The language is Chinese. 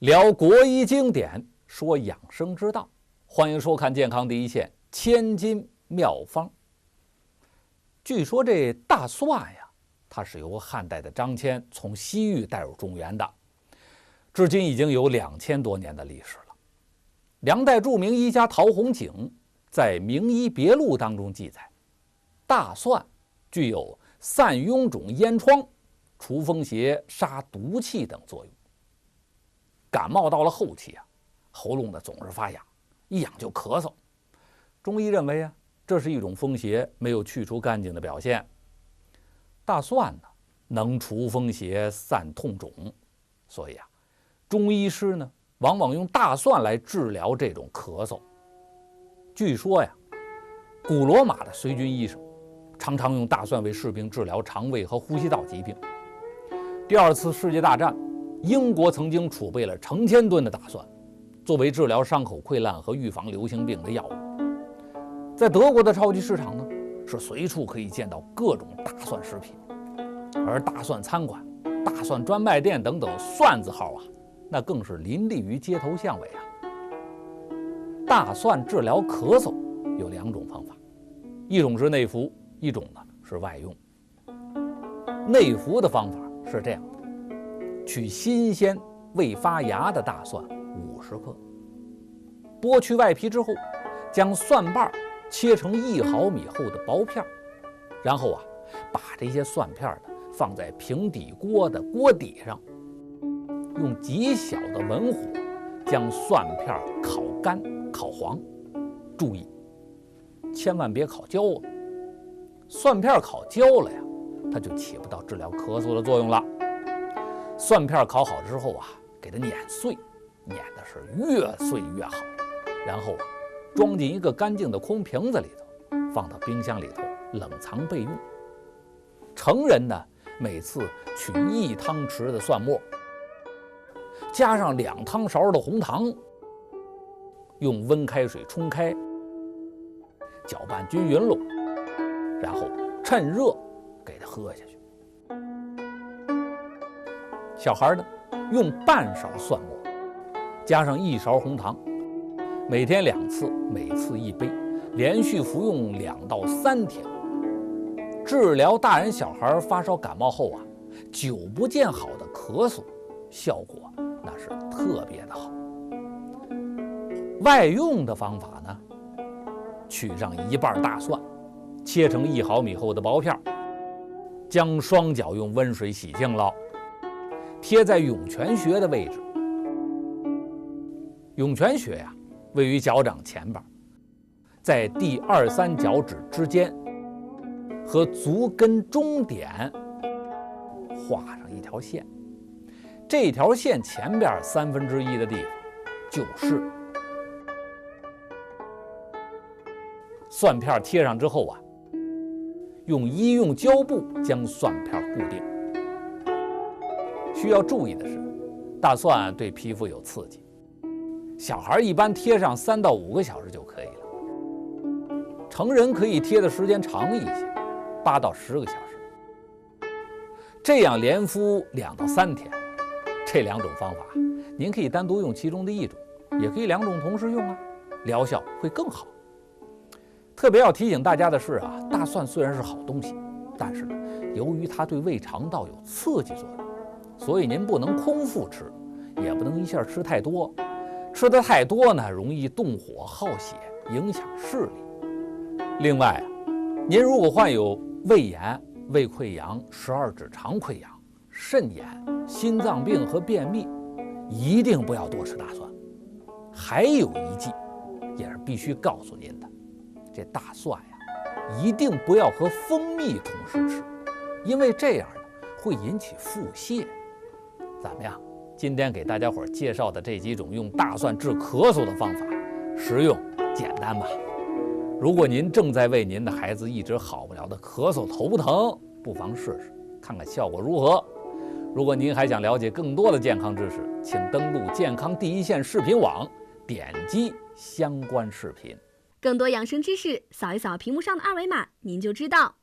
聊国医经典，说养生之道，欢迎收看《健康第一线》千金妙方。据说这大蒜呀，它是由汉代的张骞从西域带入中原的，至今已经有2000多年的历史了。梁代著名医家陶弘景在《名医别录》当中记载，大蒜具有散臃肿、咽疮、除风邪、杀毒气等作用。感冒到了后期啊，喉咙的总是发痒，一痒就咳嗽。中医认为啊，这是一种风邪没有去除干净的表现。大蒜呢，能除风邪、散痛肿，所以啊，中医师呢往往用大蒜来治疗这种咳嗽。据说呀，古罗马的随军医生常常用大蒜为士兵治疗肠胃和呼吸道疾病。第二次世界大战，英国曾经储备了成千吨的大蒜，作为治疗伤口溃烂和预防流行病的药物。在德国的超级市场呢，是随处可以见到各种大蒜食品，而大蒜餐馆、大蒜专卖店等等蒜字号啊，那更是林立于街头巷尾啊。大蒜治疗咳嗽有2种方法，一种是内服，一种呢是外用。内服的方法是这样的：取新鲜未发芽的大蒜50克，剥去外皮之后，将蒜瓣切成1毫米厚的薄片，然后啊，把这些蒜片呢放在平底锅的锅底上，用极小的文火将蒜片烤干、烤黄。注意，千万别烤焦了，蒜片烤焦了呀，它就起不到治疗咳嗽的作用了。蒜片烤好之后啊，给它碾碎，碾的是越碎越好，然后啊，装进一个干净的空瓶子里头，放到冰箱里头冷藏备用。成人呢，每次取1汤匙的蒜末，加上2汤勺的红糖，用温开水冲开，搅拌均匀喽，然后趁热给它喝下去。小孩呢，用半勺蒜末，加上1勺红糖，每天2次，每次1杯，连续服用2到3天。治疗大人小孩发烧感冒后啊，久不见好的咳嗽，效果那是特别的好。外用的方法呢，取上1瓣大蒜，切成1毫米厚的薄片，将双脚用温水洗净了，贴在涌泉穴的位置。涌泉穴呀，位于脚掌前边，在第2、3脚趾之间和足跟中点画上一条线，这条线前边1/3的地方就是蒜片。贴上之后啊，用医用胶布将蒜片固定。需要注意的是，大蒜对皮肤有刺激，小孩一般贴上3到5个小时就可以了，成人可以贴的时间长一些，8到10个小时。这样连敷2到3天。这2种方法，您可以单独用其中的一种，也可以2种同时用啊，疗效会更好。特别要提醒大家的是啊，大蒜虽然是好东西，但是呢，由于它对胃肠道有刺激作用，所以您不能空腹吃，也不能一下吃太多。吃得太多呢，容易动火耗血，影响视力。另外啊，您如果患有胃炎、胃溃疡、12指肠溃疡、肾炎、心脏病和便秘，一定不要多吃大蒜。还有一计，也是必须告诉您的，这大蒜呀，一定不要和蜂蜜同时吃，因为这样呢会引起腹泻。怎么样？今天给大家伙介绍的这几种用大蒜治咳嗽的方法，实用简单吧？如果您正在为您的孩子一直好不了的咳嗽头疼，不妨试试，看看效果如何。如果您还想了解更多的健康知识，请登录健康第一线视频网，点击相关视频。更多养生知识，扫一扫屏幕上的2维码，您就知道。